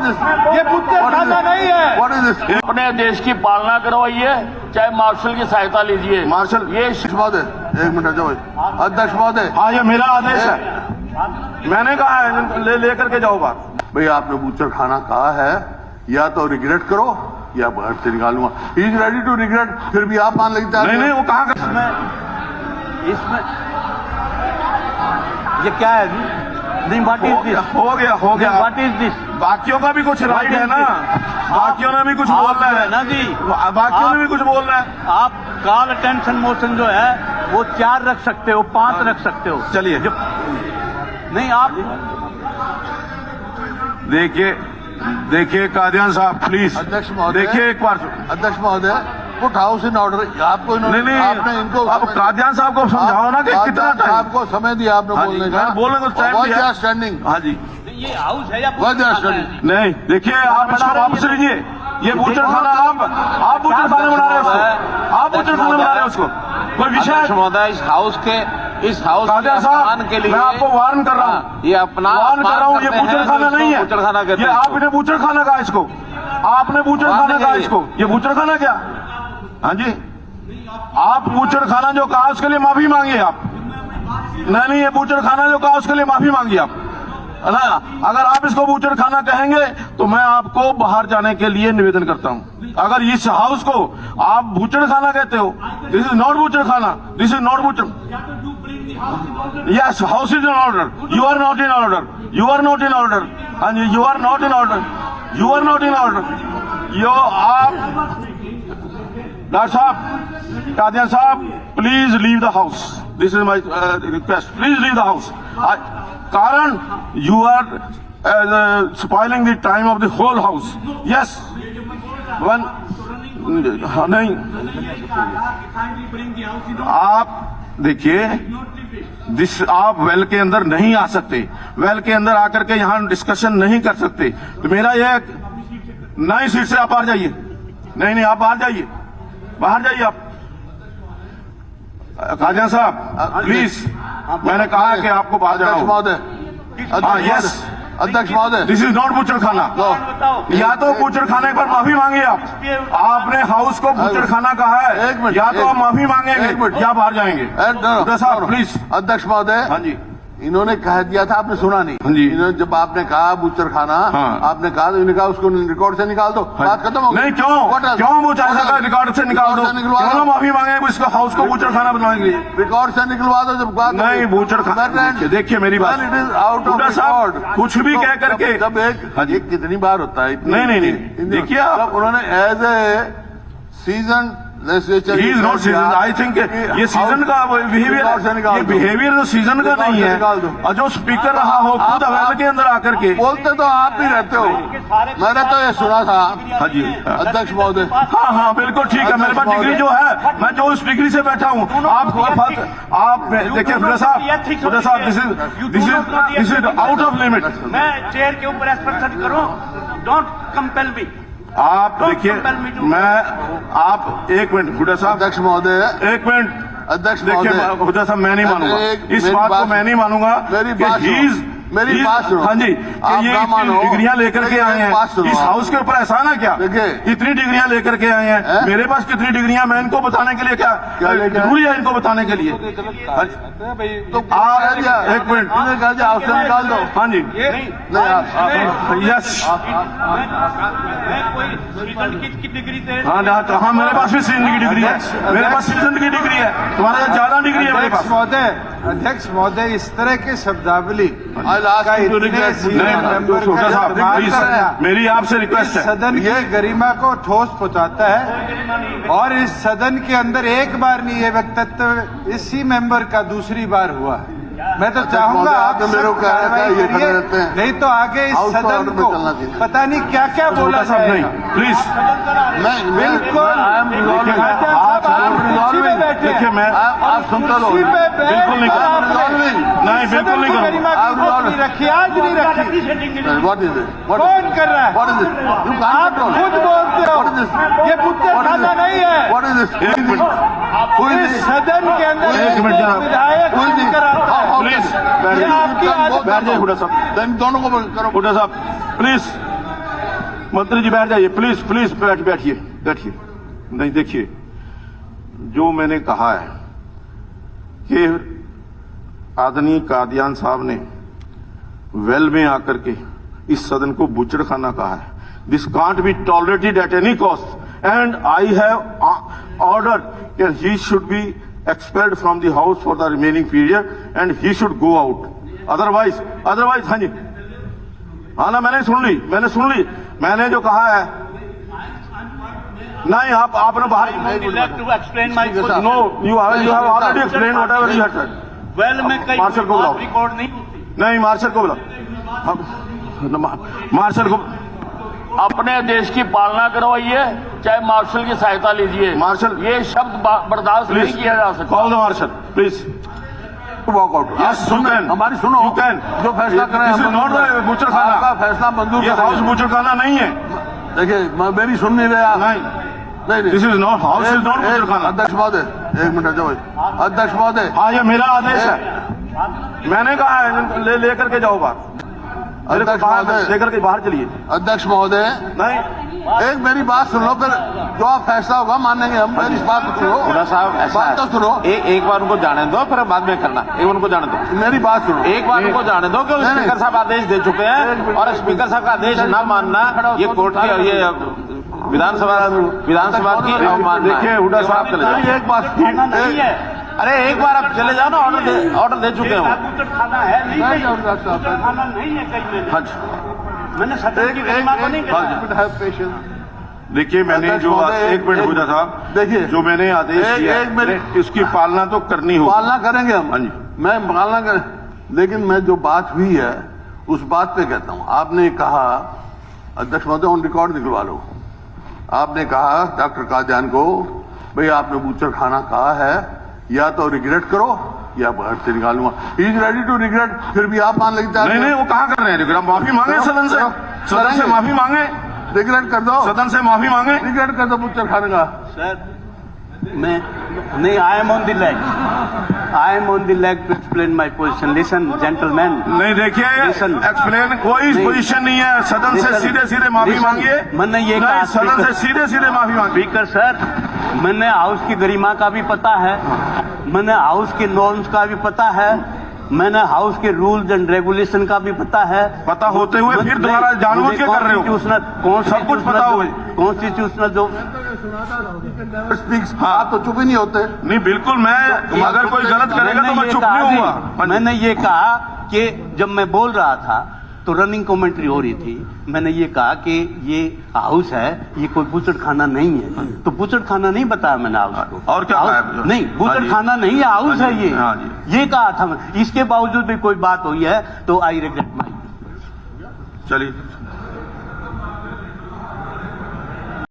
ये बुच्चरखाना नहीं है। अपने देश की पालना करवाइए, चाहे मार्शल की सहायता लीजिए। मार्शल ये महोदय, एक मिनट जाओ। अध्यक्ष महोदय, हाँ, ये मेरा आदेश है, मैंने कहा है लेकर के जाओ बात। भाई आपने बूचड़खाना कहा है, या तो रिग्रेट करो या बाहर से निकालूंगा। He is ready to regret, फिर भी आप मान लेते हैं। नहीं, वो कहाँ का इसमें ये क्या है जी? नहीं, व्हाट इज दिस? हो गया। What is this? बाकियों का भी कुछ राइट है ना, बाकियों ने भी कुछ बोलना है ना जी, बाकियों ने भी कुछ बोलना है। आप कॉल अटेंशन मोशन जो है वो 4 रख सकते हो, 5 रख सकते हो। चलिए, नहीं आप देखिए कादियान साहब प्लीज। अध्यक्ष महोदय, देखिए एक बार। अध्यक्ष महोदय, पुट हाउस इन ऑर्डर। आपको नहीं, आपने इनको अब कादियान साहब को समझाओ ना कि कितना टाइम आपको समय दिया आपने बोलने का। बोलने को टाइम दिया। स्टैंडिंग। हाँ जी, ये हाउस है या नहीं, देखिए आप इसको वापस लीजिए। ये बूचड़खाना आप बूचड़खाना बना रहे हो उसको, आप बूचड़खाना बना रहे हो उसको। कोई विषय महोदय, इस हाउस के साहब के लिए मैं आपको वार्न कर रहा हूँ, ये अपना वार्न कर रहा हूँ। ये बूचड़खाना नहीं है, बूचड़खाना ये आपने बूचड़खाना कहा इसको, आपने बूचड़खाना कहा इसको। ये बूचड़खाना क्या? हाँ जी, आप बूचड़खाना जो कहा उसके लिए माफी मांगिए आप। नहीं, ये बूचड़खाना जो कहा उसके लिए माफी मांगिए आप ना। अगर आप इसको बूचड़खाना कहेंगे तो मैं आपको बाहर जाने के लिए निवेदन करता हूं। अगर इस हाउस को आप बूचड़खाना कहते हो, दिस इज नॉट बूचड़खाना, दिस इज नॉट बूचड़। Yes, house is in order, you are not in order, you are not in order. हाँ जी, you are not in order, you are not in order. यो आप doctor साहब, कादियान साहब, please leave the house. This is my request, please leave the house. कारण you are spoiling the time of the whole house. Yes, one नहीं, आप देखिए, आप well के अंदर नहीं आ सकते, वेल के अंदर आकर के यहां डिस्कशन नहीं कर सकते। तो मेरा यह नई सीट से आप बाहर जाइए। नहीं, आप बाहर जाइए, बाहर जाइए आप। कादियान साहब प्लीज, मैंने कहा कि आपको बाहर जाना अध्यक्ष महोदय, यस अध्यक्ष महोदय, दिस इज नॉट बूचड़खाना। या तो बूचड़खाने पर माफी मांगिए आप। आपने हाउस को बूचड़खाना कहा है, या तो आप माफी मांगेंगे या बाहर जाएंगे। साहब प्लीज। अध्यक्ष महोदय, हाँ जी, इन्होंने कह दिया था, आपने सुना नहीं। हाँ जी, इन्होंने जब आपने कहा बूचड़खाना, हाँ, आपने कहा तो इन्होंने कहा उसको रिकॉर्ड से निकाल दो। हाँ, बात खत्म हो गई। नहीं, क्यों वो चाहे रिकॉर्ड से निकाल दो, क्यों माफी मांगे इसका हाउस को बूचड़खाना बनवाएंगे? रिकॉर्ड से निकलवा दो जब बात नहीं, बूचड़खाना। देखिए मेरी बात, it is out of record. कुछ भी कह करके जब एक कितनी बार होता है? नहीं, देखिए उन्होंने as a season he is not season. I think ये सीजन का बिहेवियर, ये बिहेवियर तो सीजन का नहीं है। और जो स्पीकर रहा हो खुद अवेल के अंदर आकर के बोलते तो आप ही रहते हो। मैंने तो ये सुना था। हाँ जी, अध्यक्ष महोदय। हाँ, बिल्कुल ठीक है। मेरे पास डिग्री जो है, मैं जो उस डिग्री से बैठा हूँ। आप देखिए खुदा साहब, this is out of limit. मैं चेयर के ऊपर एक्सप्रेशन करूं, डोंट कंपेल मी। आप देखिए, आप एक मिनट हुड्डा साहब। अध्यक्ष महोदय, एक मिनट। अध्यक्ष देखिए हुड्डा साहब, मैं नहीं मानूंगा इस बात को, मैं नहीं मानूंगा। मेरी बात सुनो। हाँ जी, ये डिग्रियां लेकर के आए हैं इस हाउस के ऊपर, एहसान है क्या? इतनी डिग्रियां लेकर के आए हैं। मेरे पास कितनी डिग्रियां, मैं इनको बताने के लिए क्या जरूरी है इनको बताने के लिए? तो एक मिनट, हाउस से निकाल दो। हाँ जी, यस, हाँ, मेरे पास भी सीजन की डिग्री है, मेरे पास सीजन की डिग्री है, तुम्हारे ज्यादा डिग्री है मेरे पास। अध्यक्ष महोदय, इस तरह के शब्दावली मेरी आपसे रिक्वेस्ट है, सदन की गरिमा को ठोस पहुंचाता है। और इस सदन के अंदर एक बार नहीं ये वक्तव्य इसी मेंबर का दूसरी बार हुआ है। मैं तो चाहूंगा आप नहीं तो आगे इस सदन को पता नहीं क्या क्या बोला जाएगा। प्लीज, बिल्कुल देखिए, मैं आप सुनता रहो। बिल्कुल नहीं बिल्कुल नहीं करूँगा। रखी आज नहीं रखी। कौन कर रहा है? आप खुद बोलते हो ये बूचड़खाना नहीं है। एक मिनट, इस सदन के अंदर विधायक प्लीज बैठ जाइए हुड्डा साहब, दोनों को करो। हुड्डा साहब प्लीज, मंत्री जी बैठ जाइए प्लीज प्लीज, बैठिए बैठिए। नहीं देखिए, जो मैंने कहा है कि आदरणीय कादियान साहब ने वेल में आकर के इस सदन को बुचड़खाना कहा है। This can't be tolerated at any cost and I have order he should be expelled from the house for the remaining period and he should go out. Otherwise हाँ जी, हाँ ना, मैंने सुन ली मैंने जो कहा है। नहीं, आपने बाहर no, you have already explain whatever you had said. Well में कई मार्शल को बुलाओ। रिकॉर्ड नहीं होती। नहीं, मार्शल को बुलाओ, मार्शल को। अपने देश की पालना करवाइए, चाहे मार्शल की सहायता लीजिए। मार्शल, ये शब्द बर्दाश्त नहीं किया जा सकता। Call the marshal please. Walkout. Yes, you can. हमारी सुनो, You can. जो फैसला करें This is not the बुचड़खाना। आपका फैसला मंजूर ये हाउस बुचड़खाना नहीं है। देखिए, मेरी सुन नहीं रहे आप। नहीं, this is not house, is not बुचड़खाना। अध्यक्ष महोदय, एक मिनट जाओ। अध्यक्ष महोदय, हाँ, ये मेरा आदेश है, मैंने कहा है लेकर के जाओ बाहर, लेकर के बाहर चलिए। अध्यक्ष महोदय, नहीं, एक मेरी बात सुन लो, फिर जो आप फैसला होगा मानेंगे हम। मेरी बात तो सुनो साहब, बात तो सुनो। एक बार उनको जाने दो, फिर बाद में करना। एक उनको जाने दो, मेरी बात सुनो। एक बार उनको जाने दो कि स्पीकर साहब आदेश दे चुके हैं, और स्पीकर साहब का आदेश न मानना ये कोर्ट की, ये विधानसभा की अवमानना। देखिए हुड्डा साहब, चले जाइए। एक बात नहीं है। अरे एक बार आप चले जाओ ना, ऑर्डर दे चुके हो। खाना है नहीं, खाना नहीं है कहीं में। मैंने सदन की गरिमा को नहीं कहा। देखिए, मैंने जो एक मिनट हुड्डा साहब, देखिए, जो मैंने आदेश दिया इसकी पालना तो करनी होगी। पालना करेंगे हम। हाँ जी, मैं पालना करें, लेकिन मैं जो बात हुई है उस बात पे कहता हूं। आपने कहा, अध्यक्ष महोदय ऑन रिकॉर्ड निकलवा लो, आपने कहा डॉक्टर कादियान को, भाई आपने बुचड़खाना कहा है, या तो रिग्रेट करो या बाहर से निकालूंगा। He is ready to regret, फिर भी आप मान लेते हैं। नहीं, वो कहाँ कर रहे हैं रिग्रेट? माफी मांगे सदन से, सदन से माफी मांगे, रिग्रेट कर दो, सदन से माफी मांगे, रिग्रेट कर दो बुचड़खाने का। सर, मैं नहीं, I am on the leg, I am on the leg to explain my position. Listen gentleman. नहीं, देखिए, एक्सप्लेन कोई पोजीशन नहीं है। सदन से सीधे सीधे माफी मांगिए। मैंने ये कहा, सदन से सीधे सीधे माफी मांगिए। स्पीकर सर, मैंने हाउस की गरिमा का भी पता है, मैंने हाउस के नॉर्म्स का भी पता है, मैंने हाउस के रूल्स एंड रेगुलेशन का भी पता है। पता होते हुए फिर दोबारा जानबूझ के कर रहे हो। सब कुछ पता हुए कॉन्स्टिट्यूशनल जो आप तो चुप ही नहीं होते। नहीं, बिल्कुल, मैं अगर कोई गलत करेगा तो मैं चुप नहीं होऊंगा। मैंने ये कहा कि जब मैं बोल रहा था तो रनिंग कमेंट्री हो रही थी, मैंने ये कहा कि ये हाउस है, ये कोई बुचड़खाना नहीं है। तो बुचड़खाना नहीं बताया मैंने हाउस को। और क्या कहा? नहीं, बुचड़खाना नहीं है, हाउस है ये। ये कहा था मैं। इसके बावजूद भी कोई बात हुई है तो आई रिग्रेट माई। चलिए।